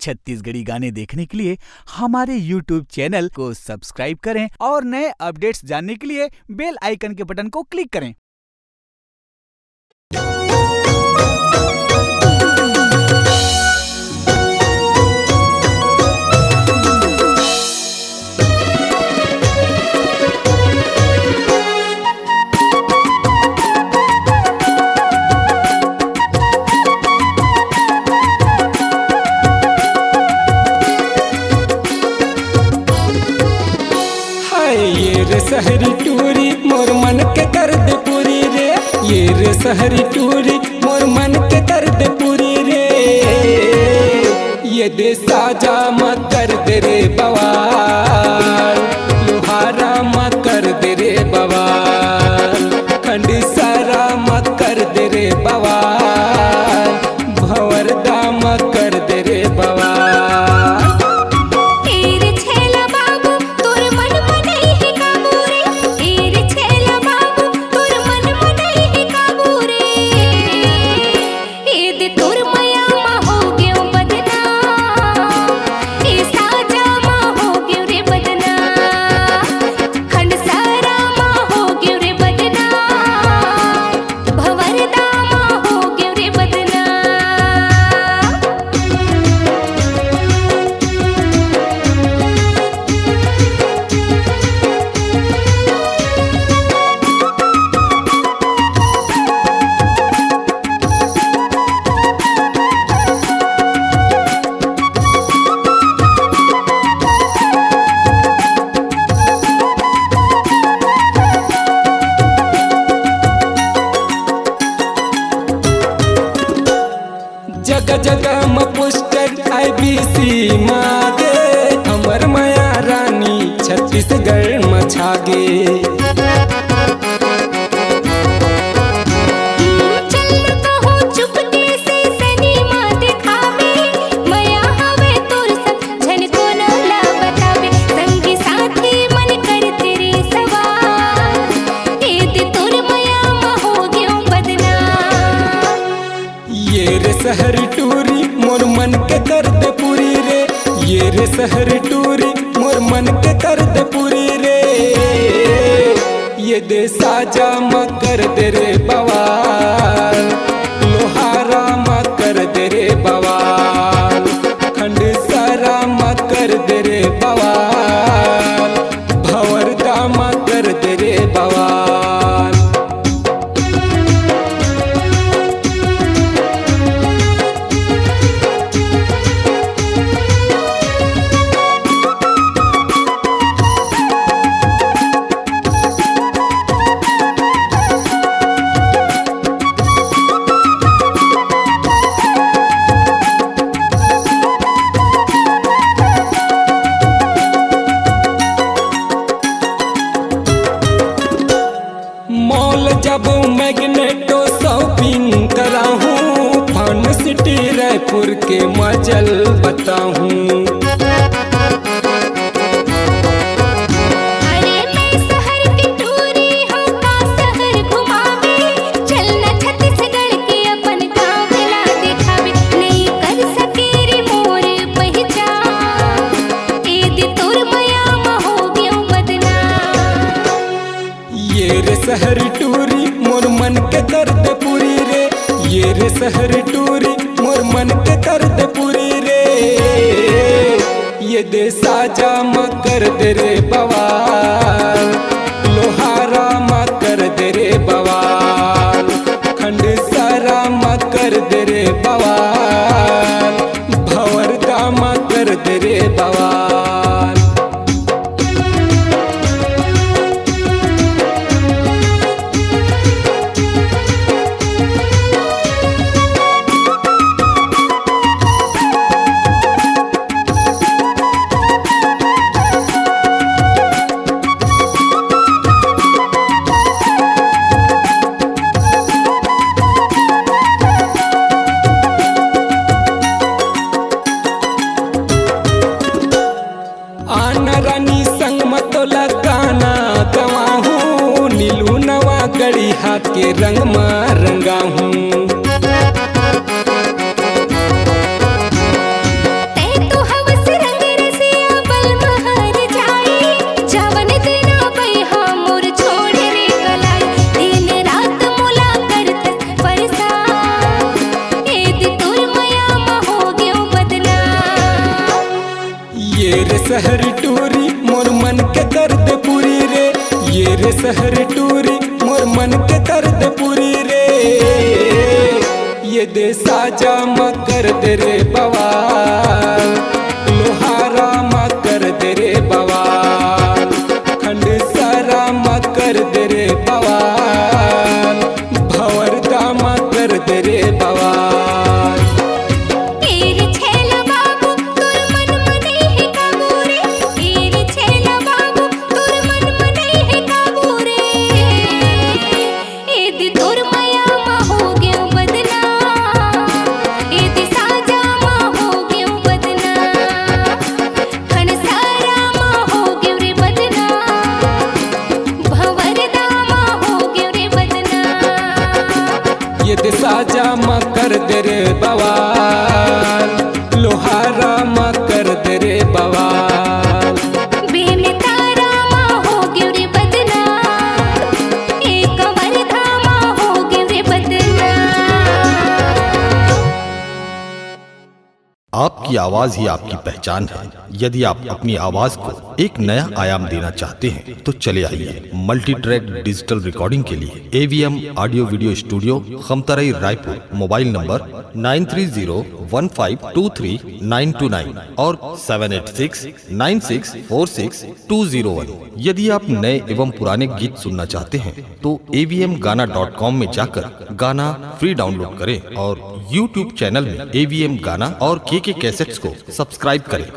छत्तीसगढ़ी गाने देखने के लिए हमारे YouTube चैनल को सब्सक्राइब करें और नए अपडेट्स जानने के लिए बेल आइकन के बटन को क्लिक करें। सहरी टूरी मोर मन के कर दे पूरी रे, ये रे सहरी टूरी मोर मन के कर दे पूरी रे। ये दे साजा मत कर दे रे बवाल, लोहारा मत कर दे रे बवाल, खंडी सारा मत कर दे रे बवाल, भंवरदा मत कर दे रे बवाल। जगह जगह में पोस्टर IBC मागे, हमर माया रानी छत्तीसगढ़ में छागे। सहरी टूरी मोर मन के कर दे पूरी रे, ये रे सहरी टूरी मोर मन के कर दे पूरी रे। ये दे साजा मत कर दे रे बवाल, लोहारा मत कर दे रे बवाल, खंड सारा मत कर दे रे बवाल, भंवरदा मत कर दे रे बवाल। मॉल जब मैग्नेटो शॉपिंग कराहूँ, फन सिटी रायपुर के मजल बताहूँ। सहरी टूरी मोर मन के कर दे पूरी रे, ये रे सहरी टूरी मोर मन के कर दे पूरी रे। ये दे साजा मत कर दे रे बवाल, लोहारा मत कर दे रे बवाल, खंड सारा मत कर दे रे बवाल, भंवरदा मत कर दे रे बवाल। रे शहर टूरी मोर मन के कर दे पूरी रे, ये रे शहर टूरी मोर मन के कर दे पूरी रे। ये दे साजा म कर दे रे बवाल, लोहारा म कर दे रे बवाल, खंड सारा म कर दे रे बवाल, भंवरदा म कर दे रे बवाल। साजा म कर दे रे बवाल, लोहारा म कर दे रे बवाल, बेमितारा म हो गयो रे बदना, एक वर्धा म हो गयो रे बदना। आपकी आवाज ही आपकी पहचान है। यदि आप अपनी आवाज को एक नया आयाम देना चाहते हैं तो चले आइए मल्टी ट्रैक डिजिटल रिकॉर्डिंग के लिए AVM audio video studio Khamtarai Raipur. Mobile number 9301523929 और 7869646201। यदि आप नए एवं पुराने गीत सुनना चाहते हैं तो avmgana.com में जाकर गाना फ्री डाउनलोड करें और YouTube चैनल में AVM गाना और KK कैसेट्स को सब्सक्राइब करें।